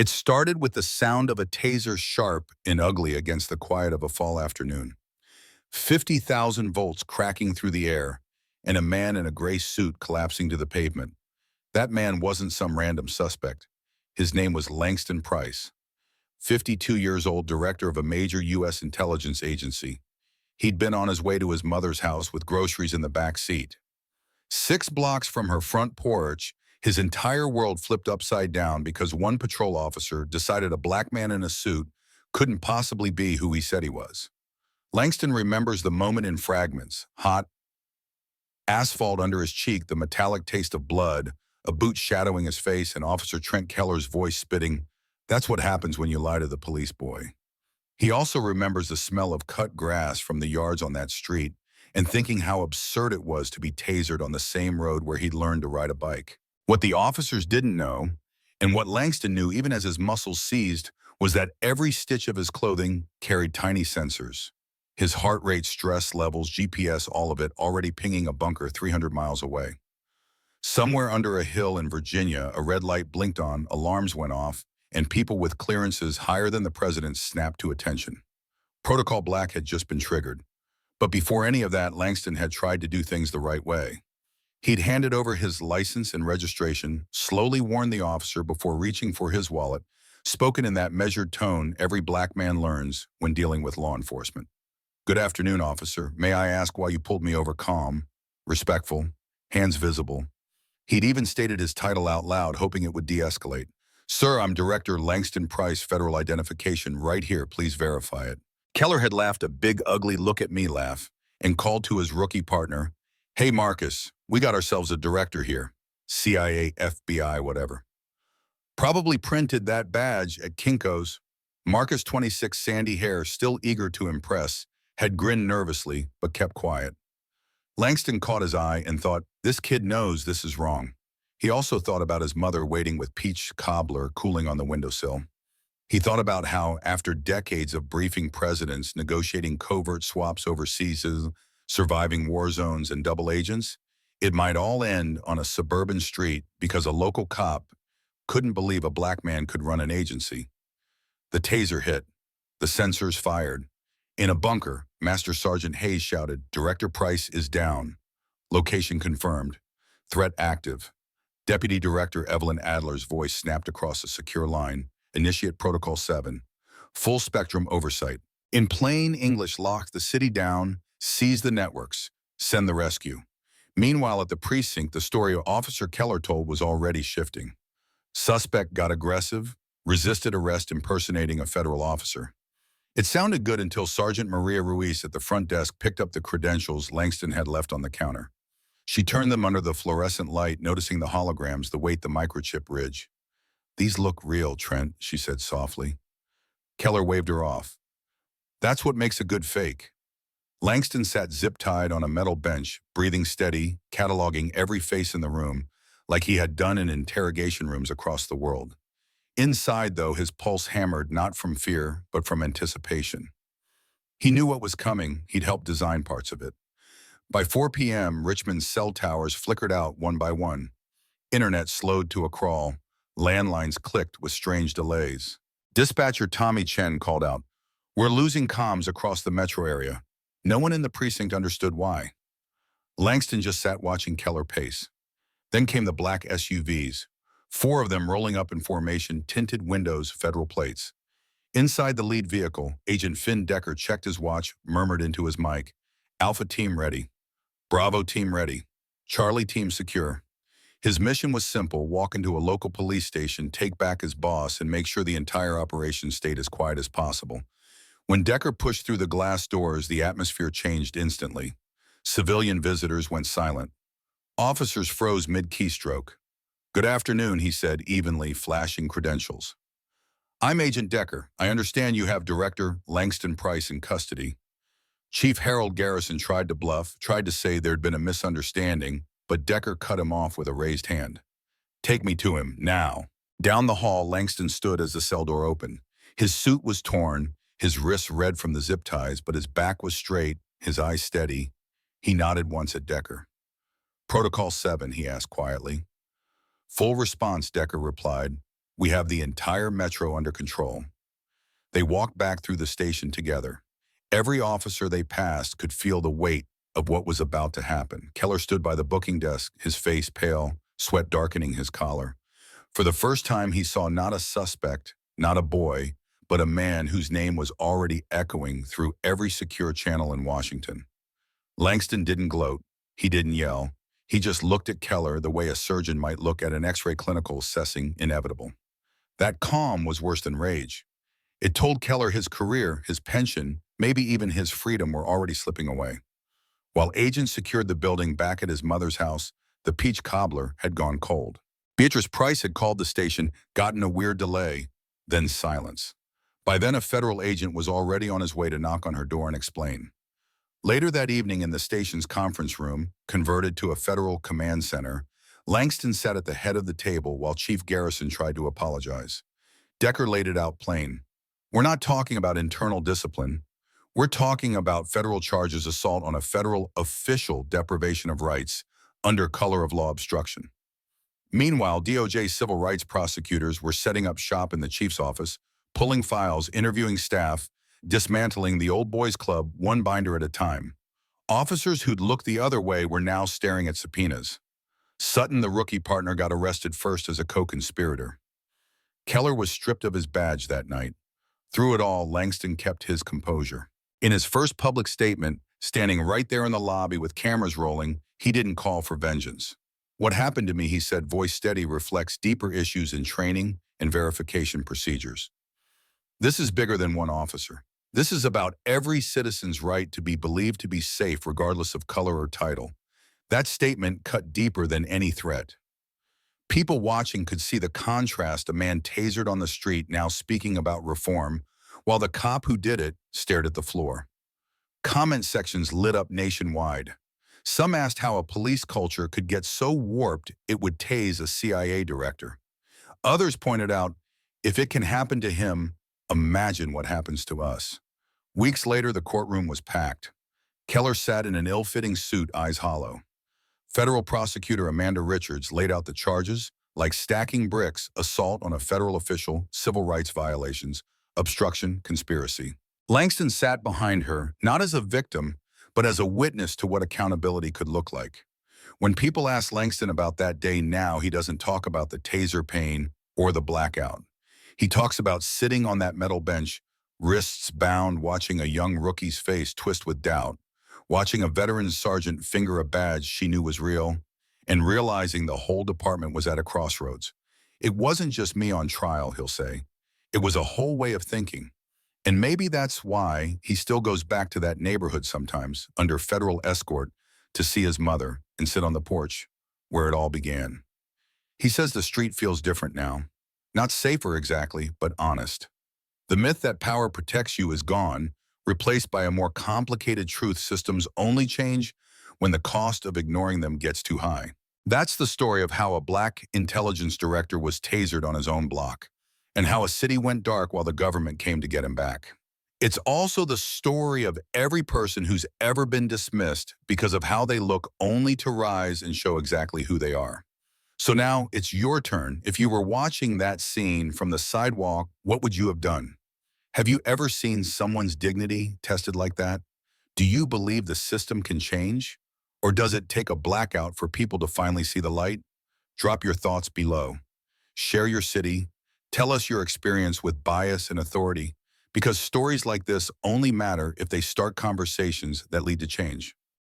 It started with the sound of a taser sharp and ugly against the quiet of a fall afternoon. 50,000 volts cracking through the air, and a man in a gray suit collapsing to the pavement. That man wasn't some random suspect. His name was Langston Price, 52 years old, director of a major U.S. intelligence agency. He'd been on his way to his mother's house with groceries in the back seat. 6 blocks from her front porch, his entire world flipped upside down because one patrol officer decided a black man in a suit couldn't possibly be who he said he was. Langston remembers the moment in fragments: hot asphalt under his cheek, the metallic taste of blood, a boot shadowing his face, and Officer Trent Keller's voice spitting, "That's what happens when you lie to the police, boy." He also remembers the smell of cut grass from the yards on that street and thinking how absurd it was to be tasered on the same road where he'd learned to ride a bike. What the officers didn't know, and what Langston knew even as his muscles seized, was that every stitch of his clothing carried tiny sensors. His heart rate, stress levels, GPS, all of it already pinging a bunker 300 miles away. Somewhere under a hill in Virginia, a red light blinked on, alarms went off, and people with clearances higher than the president snapped to attention. Protocol Black had just been triggered. But before any of that, Langston had tried to do things the right way. He'd handed over his license and registration, slowly warned the officer before reaching for his wallet, spoken in that measured tone every black man learns when dealing with law enforcement. "Good afternoon, officer. May I ask why you pulled me over?" Calm, respectful, hands visible. He'd even stated his title out loud, hoping it would de-escalate. "Sir, I'm Director Langston Price, Federal Identification, right here. Please verify it." Keller had laughed a big, ugly look-at-me laugh and called to his rookie partner, "Hey, Marcus, we got ourselves a director here. CIA, FBI, whatever." Probably printed that badge at Kinko's. Marcus, 26, sandy hair, still eager to impress, had grinned nervously, but kept quiet. Langston caught his eye and thought, this kid knows this is wrong. He also thought about his mother waiting with peach cobbler cooling on the windowsill. He thought about how, after decades of briefing presidents, negotiating covert swaps overseas, surviving war zones and double agents, it might all end on a suburban street because a local cop couldn't believe a black man could run an agency. The taser hit. The sensors fired. In a bunker, Master Sergeant Hayes shouted, "Director Price is down. Location confirmed. Threat active." Deputy Director Evelyn Adler's voice snapped across a secure line. "Initiate Protocol 7. Full spectrum oversight. In plain English, lock the city down, seize the networks, send the rescue." Meanwhile, at the precinct, the story Officer Keller told was already shifting. Suspect got aggressive, resisted arrest impersonating a federal officer. It sounded good until Sergeant Maria Ruiz at the front desk picked up the credentials Langston had left on the counter. She turned them under the fluorescent light, noticing the holograms, the weight, the microchip ridge. "These look real, Trent," she said softly. Keller waved her off. "That's what makes a good fake." Langston sat zip-tied on a metal bench, breathing steady, cataloging every face in the room, like he had done in interrogation rooms across the world. Inside, though, his pulse hammered not from fear, but from anticipation. He knew what was coming. He'd helped design parts of it. By 4 p.m., Richmond's cell towers flickered out one by one. Internet slowed to a crawl. Landlines clicked with strange delays. Dispatcher Tommy Chen called out, "We're losing comms across the metro area." No one in the precinct understood why. Langston just sat watching Keller pace. Then came the black SUVs, 4 of them rolling up in formation, tinted windows, federal plates. Inside the lead vehicle, Agent Finn Decker checked his watch, murmured into his mic, "Alpha team ready. Bravo team ready. Charlie team secure." His mission was simple: walk into a local police station, take back his boss, and make sure the entire operation stayed as quiet as possible. When Decker pushed through the glass doors, the atmosphere changed instantly. Civilian visitors went silent. Officers froze mid-keystroke. "Good afternoon," he said evenly, flashing credentials. "I'm Agent Decker. I understand you have Director Langston Price in custody." Chief Harold Garrison tried to bluff, tried to say there'd been a misunderstanding, but Decker cut him off with a raised hand. "Take me to him, now." Down the hall, Langston stood as the cell door opened. His suit was torn, his wrists red from the zip ties, but his back was straight, his eyes steady. He nodded once at Decker. "Protocol 7, he asked quietly. "Full response," Decker replied. We have the entire metro under control. They walked back through the station together. Every officer they passed could feel the weight of what was about to happen. Keller stood by the booking desk, his face pale, sweat darkening his collar. For the first time, he saw not a suspect, not a boy, but a man whose name was already echoing through every secure channel in Washington. Langston didn't gloat. He didn't yell. He just looked at Keller the way a surgeon might look at an X-ray clinical assessing inevitable. That calm was worse than rage. It told Keller his career, his pension, maybe even his freedom were already slipping away. While agents secured the building back at his mother's house, the peach cobbler had gone cold. Beatrice Price had called the station, gotten a weird delay, then silence. By then, a federal agent was already on his way to knock on her door and explain. Later that evening in the station's conference room, converted to a federal command center, Langston sat at the head of the table while Chief Garrison tried to apologize. Decker laid it out plain. We're not talking about internal discipline. We're talking about federal charges assault on a federal official deprivation of rights under color of law obstruction. Meanwhile, DOJ civil rights prosecutors were setting up shop in the chief's office, pulling files, interviewing staff, dismantling the old boys club one binder at a time. Officers who'd looked the other way were now staring at subpoenas. Sutton, the rookie partner, got arrested first as a co-conspirator. Keller was stripped of his badge that night. Through it all, Langston kept his composure. In his first public statement, standing right there in the lobby with cameras rolling, he didn't call for vengeance. What happened to me, he said, voice steady, reflects deeper issues in training and verification procedures. This is bigger than one officer. This is about every citizen's right to be believed to be safe regardless of color or title. That statement cut deeper than any threat. People watching could see the contrast, a man tasered on the street now speaking about reform, while the cop who did it stared at the floor. Comment sections lit up nationwide. Some asked how a police culture could get so warped it would tase a CIA director. Others pointed out, if it can happen to him, imagine what happens to us. Weeks later, the courtroom was packed. Keller sat in an ill-fitting suit, eyes hollow. Federal prosecutor Amanda Richards laid out the charges, like stacking bricks: assault on a federal official, civil rights violations, obstruction, conspiracy. Langston sat behind her, not as a victim, but as a witness to what accountability could look like. When people ask Langston about that day now, he doesn't talk about the taser pain or the blackout. He talks about sitting on that metal bench, wrists bound, watching a young rookie's face twist with doubt, watching a veteran sergeant finger a badge she knew was real, and realizing the whole department was at a crossroads. It wasn't just me on trial, he'll say. It was a whole way of thinking. And maybe that's why he still goes back to that neighborhood sometimes, under federal escort, to see his mother and sit on the porch, where it all began. He says the street feels different now. Not safer exactly, but honest. The myth that power protects you is gone, replaced by a more complicated truth: systems only change when the cost of ignoring them gets too high. That's the story of how a black intelligence director was tasered on his own block, and how a city went dark while the government came to get him back. It's also the story of every person who's ever been dismissed because of how they look, only to rise and show exactly who they are. So now it's your turn. If you were watching that scene from the sidewalk, what would you have done? Have you ever seen someone's dignity tested like that? Do you believe the system can change? Or does it take a blackout for people to finally see the light? Drop your thoughts below. Share your city. Tell us your experience with bias and authority, because stories like this only matter if they start conversations that lead to change.